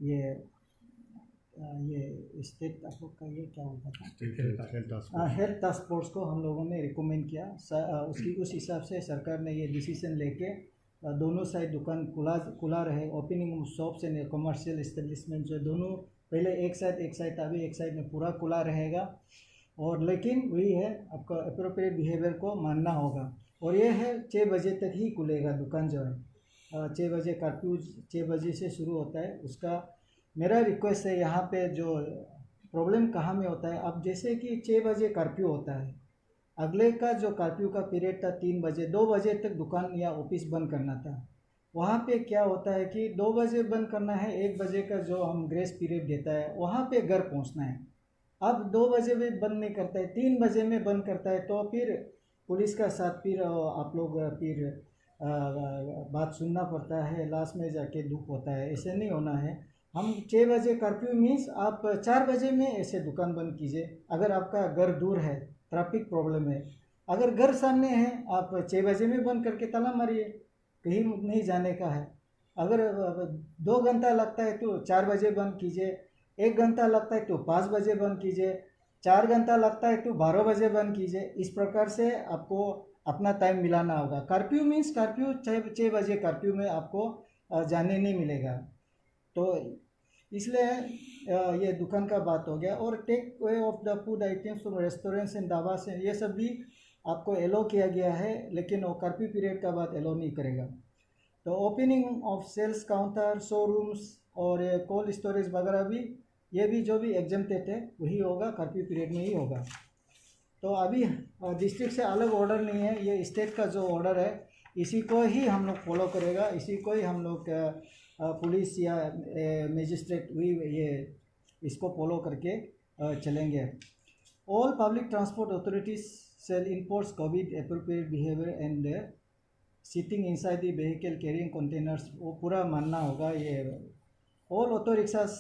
ये स्टेट आपको का ये क्या होता था, हेल्थ टास्क फोर्स को हम लोगों ने रिकमेंड किया। उस हिसाब से सरकार ने ये डिसीजन लेके दोनों साइड दुकान खुला रहे। Opening shops and commercial establishment जो दोनों पहले एक साइड अभी एक साइड में पूरा खुला रहेगा। और लेकिन वही है, आपका अप्रोप्रिएट बिहेवियर को मानना होगा। और ये है 6 बजे तक ही खुलेगा दुकान जो है। 6 बजे कर्फ्यू 6 बजे से शुरू होता है। उसका मेरा रिक्वेस्ट है, यहाँ पे जो प्रॉब्लम कहाँ में होता है, अब जैसे कि 6 बजे कर्फ्यू होता है, अगले का जो कर्फ्यू का पीरियड था 3 बजे 2 बजे तक दुकान या ऑफिस बंद करना था। वहाँ पे क्या होता है कि 2 बजे बंद करना है, 1 बजे का जो हम ग्रेस पीरियड देता है वहाँ पे घर पहुँचना है। अब 2 बजे भी बंद नहीं करता है, 3 बजे में बंद करता है, तो फिर पुलिस का साथ फिर आप लोग फिर बात सुनना पड़ता है, लास्ट में जाके दुख होता है। ऐसे नहीं होना है। हम 6 बजे कर्फ्यू मीन्स आप 4 बजे में ऐसे दुकान बंद कीजिए। अगर आपका घर दूर है, ट्रैफिक प्रॉब्लम है, अगर घर सामने है, आप 6 बजे में बंद करके ताला मारिए, कहीं नहीं जाने का है। अगर 2 घंटा लगता है तो 4 बजे बंद कीजिए, 1 घंटा लगता है तो 5 बजे बंद कीजिए, 4 घंटा लगता है तो 12 बजे बंद कीजिए। इस प्रकार से आपको अपना टाइम मिलाना होगा। कर्फ्यू मीन्स कर्फ्यू 6 बजे कर्फ्यू में आपको जाने नहीं मिलेगा। तो इसलिए ये दुकान का बात हो गया। और take away of the food items from restaurants and dhaba से ये सब भी आपको एलो किया गया है, लेकिन वो कर्फ्यू पीरियड का बाद एलो नहीं करेगा। तो opening of sales counter, showrooms और कोल्ड स्टोरेज वगैरह भी, ये भी जो भी एग्जम्प्टेड है वही होगा, कर्फ्यू पीरियड में ही होगा। तो अभी डिस्ट्रिक्ट से अलग ऑर्डर नहीं है, ये स्टेट का जो ऑर्डर है इसी को ही हम लोग फॉलो करेगा, इसी को ही हम लोग पुलिस या मजिस्ट्रेट भी ये इसको फॉलो करके चलेंगे। All public transport authorities shall enforce COVID appropriate behavior and sitting inside the vehicle carrying containers, वो पूरा मानना होगा। ये all auto rickshaws,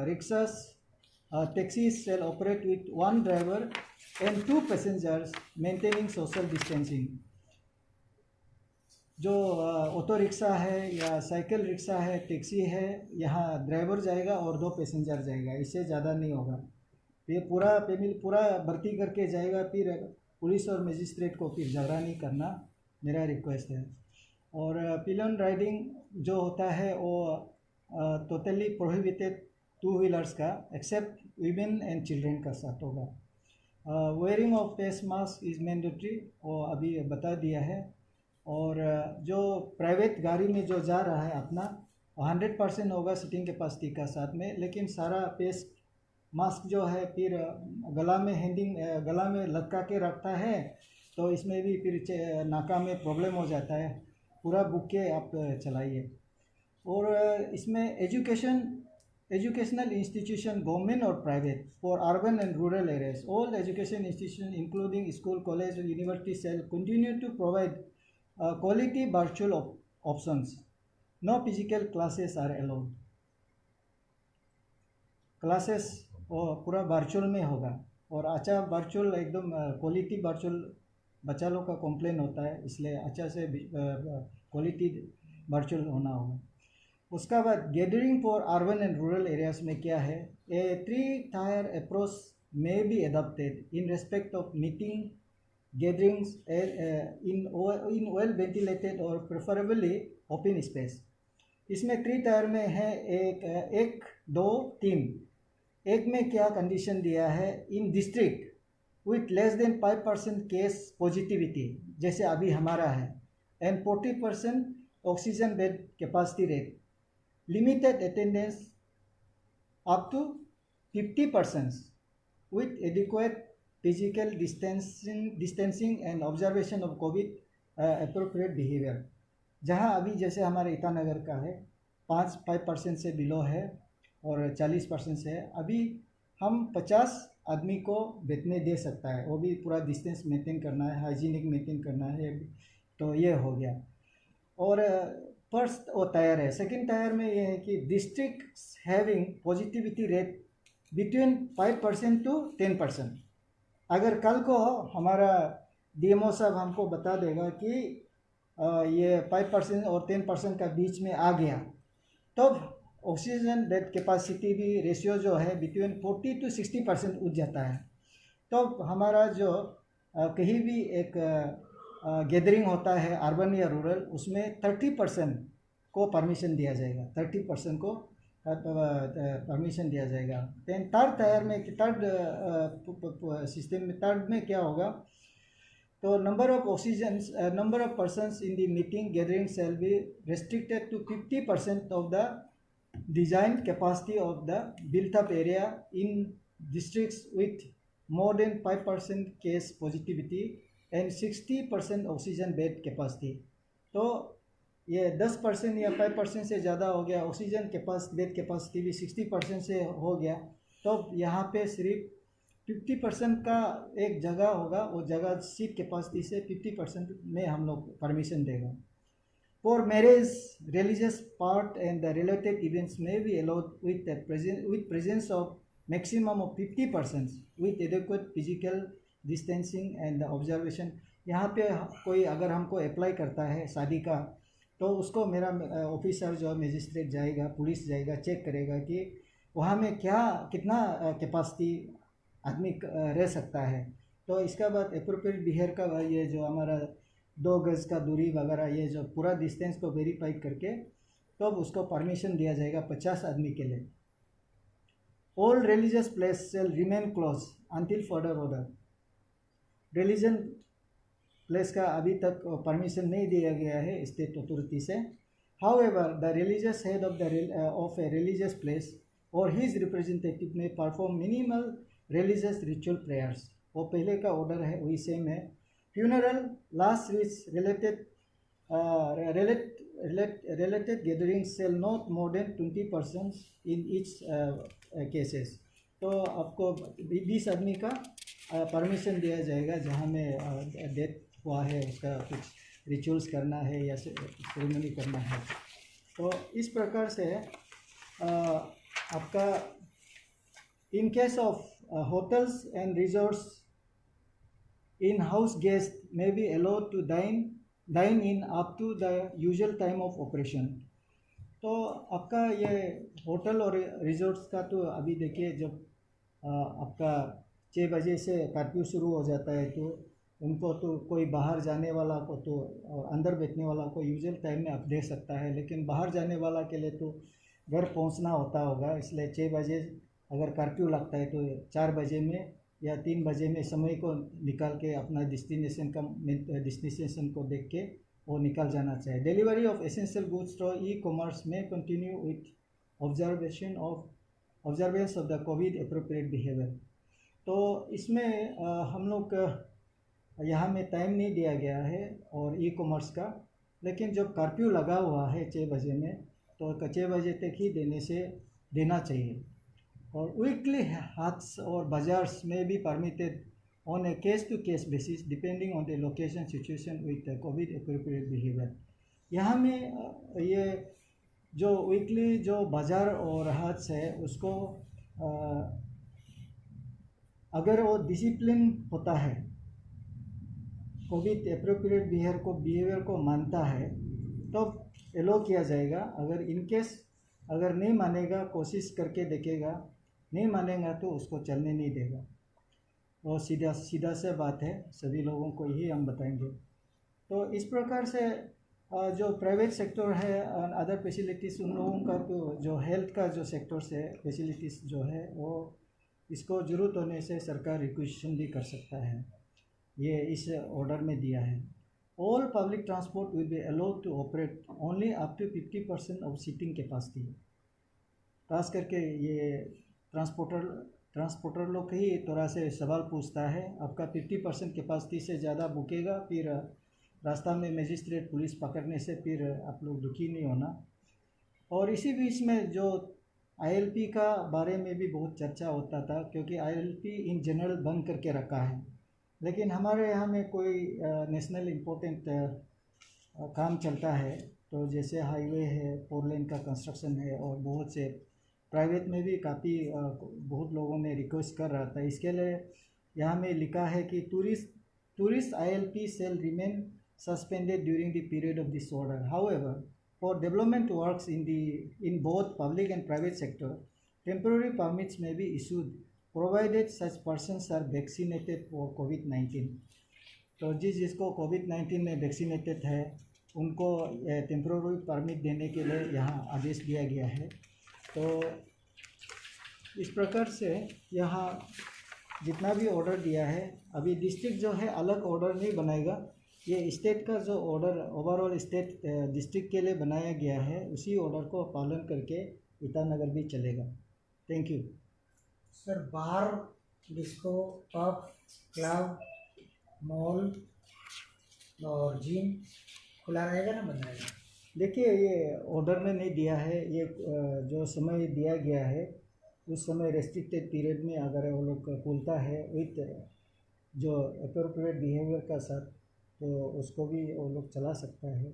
rickshaws, taxis shall operate with 1 driver and 2 passengers maintaining social distancing। जो auto rickshaw है या cycle rickshaw है, taxi है, यहाँ ड्राइवर जाएगा और 2 पैसेंजर जाएगा, इससे ज़्यादा नहीं होगा। ये पूरा फैमिली पूरा भर्ती करके जाएगा, फिर पुलिस और मजिस्ट्रेट को फिर झगड़ा नहीं करना, मेरा रिक्वेस्ट है। और पिलियन राइडिंग जो होता है वो टोटली प्रोहिबिटेड 2 व्हीलर्स का, एक्सेप्ट वीमेन एंड चिल्ड्रेन का साथ होगा। Wearing of face mask is mandatory, वो अभी बता दिया है। और जो प्राइवेट गाड़ी में जो जा रहा है अपना 100% होगा सीटिंग कैपेसिटी का साथ में, लेकिन सारा फेस मास्क जो है फिर गला में लटका के रखता है, तो इसमें भी फिर नाका में प्रॉब्लम हो जाता है। पूरा बुक के आप चलाइए। और इसमें एजुकेशनल इंस्टीट्यूशन गवर्नमेंट और private for urban and rural areas, all education institution including school, college, university shall continue to provide quality virtual options. No physical classes are allowed. Classes पूरा वर्चुअल में होगा। और अच्छा वर्चुअल एकदम quality virtual, बच्चा लोग का कंप्लेन होता है, इसलिए अच्छा से क्वालिटी वर्चुअल होना होगा। उसका बाद gathering for urban and rural areas में क्या है, ए 3-tier approach may be adopted in respect of meeting gatherings in well ventilated or preferably open space। इसमें 3 टायर में है, 1, 2, 3। एक में क्या कंडीशन दिया है, in district with less than 5% case positivity, जैसे अभी हमारा है, and 40% oxygen bed capacity rate, limited attendance up to 50% with adequate physical distancing and observation of COVID appropriate behaviour. जहां अभी जैसे हमारे ईटानगर का है 5% से बिलो है और 40% से है, अभी हम 50 आदमी को बैठने दे सकता है, वो भी पूरा डिस्टेंस मेंटेन करना है, हाइजीनिक मेंटेन करना है। तो ये हो गया। और फर्स्ट वो टायर है। सेकंड टायर में ये है कि district having positivity rate between 5% to 10%। अगर कल को हमारा डीएमओ साहब हमको बता देगा कि ये 5% और 10% का बीच में आ गया, तो ऑक्सीजन बेड कैपेसिटी भी रेशियो जो है बिटवीन 40 to 60% उठ जाता है। तो हमारा जो कहीं भी एक गैदरिंग होता है अर्बन या रूरल, उसमें 30% को परमिशन दिया जाएगा, 30% को परमिशन दिया जाएगा। देन थर्ड टायर में, थर्ड सिस्टम में, थर्ड में क्या होगा, तो number of persons in the meeting gathering shall be restricted to 50% of the design capacity of the built up area in districts with more than 5% case positivity and 60% oxygen bed capacity. तो ये 10% या 5% से ज़्यादा हो गया, oxygen bed capacity भी 60% से हो गया, तो यहाँ पे सिर्फ 50% का एक जगह होगा, वो जगह सीट कैपेसिटी से 50% में हम लोग परमिशन देगा। For marriage, religious part and the related events may be allowed with presence of maximum of 50% with adequate physical distancing and observation। यहाँ पे कोई अगर हमको अप्लाई करता है शादी का, तो उसको मेरा ऑफिसर जो मजिस्ट्रेट जाएगा, पुलिस जाएगा, चेक करेगा कि वहाँ में कितना कैपेसिटी आदमी रह सकता है। तो इसका बाद एप्रोप्रिएट बिहेवियर का ये जो हमारा 2 गज का दूरी वगैरह, ये जो पूरा डिस्टेंस को वेरीफाई करके तो उसको परमिशन दिया जाएगा 50 आदमी के लिए। All religious place shall remain close until further order. Religion place का अभी तक परमिशन नहीं दिया गया है स्टेट अथॉरिटी से। However the religious head of a religious place और his representative may perform minimal religious ritual prayers. वो पहले का ऑर्डर है वही सेम है। Funeral, last rites related gatherings shall not more than 20% in each cases। तो आपको 20 आदमी का परमिशन दिया जाएगा जहाँ में डेथ हुआ है, उसका कुछ रिचुअल्स करना है या सेरेमनी करना है। तो इस प्रकार से आपका in case of hotels and resorts in-house guests may be allowed to dine in up to the usual time of operation। तो आपका ये होटल और रिजॉर्ट्स का तो अभी देखिए, जब आपका 6 बजे से कर्फ्यू शुरू हो जाता है, तो उनको तो कोई बाहर जाने वाला को तो अंदर बैठने वाला को यूजुअल टाइम में आप दे सकता है, लेकिन बाहर जाने वाला के लिए तो घर पहुंचना होता होगा, इसलिए 6 बजे अगर कर्फ्यू लगता है तो 4 बजे में या 3 बजे में समय को निकाल के अपना डेस्टिनेशन को देख के वो निकल जाना चाहिए। Delivery of essential goods through e commerce में continue with observance of the COVID appropriate behaviour. तो इसमें हम लोग यहाँ में टाइम नहीं दिया गया है और ई-कॉमर्स का, लेकिन जब कर्फ्यू लगा हुआ है 6 बजे में, तो 6 बजे तक ही देना चाहिए। और वीकली हाट्स और बाजार्स में भी permitted on a case to case basis depending on the location situation with COVID appropriate behaviour. यहाँ में ये जो वीकली जो बाज़ार और हाट्स है, उसको अगर वो डिसिप्लिन होता है, कोविड एप्रोप्रिएट बिहेवियर को मानता है, तो एलो किया जाएगा। अगर इनकेस अगर नहीं मानेगा, कोशिश करके देखेगा, नहीं मानेगा तो उसको चलने नहीं देगा। वो सीधा से बात है, सभी लोगों को यही हम बताएंगे। तो इस प्रकार से जो प्राइवेट सेक्टर है और अदर फैसिलिटीज़, उन लोगों का तो जो हेल्थ का जो सेक्टर्स है, फैसिलिटीज़ जो है, वो इसको ज़रूरत होने से सरकार रिक्वेशन भी कर सकता है, ये इस ऑर्डर में दिया है। All public transport will be allowed to operate only up to 50% of seating capacity. खास करके ये ट्रांसपोर्टर लोग ही थोड़ा से सवाल पूछता है, आपका 50% कैपेसिटी से ज़्यादा बुकेगा, फिर रास्ता में मजिस्ट्रेट पुलिस पकड़ने से फिर आप लोग दुखी नहीं होना। और इसी बीच में जो ILP का बारे में भी बहुत चर्चा होता था, क्योंकि ILP इन जनरल बंद करके रखा है, लेकिन हमारे यहाँ में कोई नेशनल इम्पोर्टेंट काम चलता है, तो जैसे हाईवे है, 4 लेन का कंस्ट्रक्शन है, और बहुत से प्राइवेट में भी काफ़ी बहुत लोगों ने रिक्वेस्ट कर रहा था। इसके लिए यहाँ में लिखा है कि tourist ILP shall remain suspended during the period of this order. However For development works in both public and private sector, temporary permits may be issued provided such persons are vaccinated for COVID-19. तो जिसको कोविड-19 में vaccinated है उनको temporary permit देने के लिए यहाँ आदेश दिया गया है। तो इस प्रकार से यहाँ जितना भी ऑर्डर दिया है, अभी डिस्ट्रिक्ट जो है अलग ऑर्डर नहीं बनाएगा, ये स्टेट का जो ऑर्डर ओवरऑल स्टेट डिस्ट्रिक्ट के लिए बनाया गया है उसी ऑर्डर को पालन करके ईटानगर भी चलेगा। Thank you sir. Bar, disco, pub, club, mall और जिम खुला रहेगा ना, बंद रहेगा? देखिए, ये ऑर्डर में नहीं दिया है, ये जो समय दिया गया है उस समय रेस्ट्रिक्टेड पीरियड में अगर वो लोग खुलता है विथ जो अप्रोप्रिएट बिहेवियर का साथ, तो उसको भी वो लोग चला सकता है।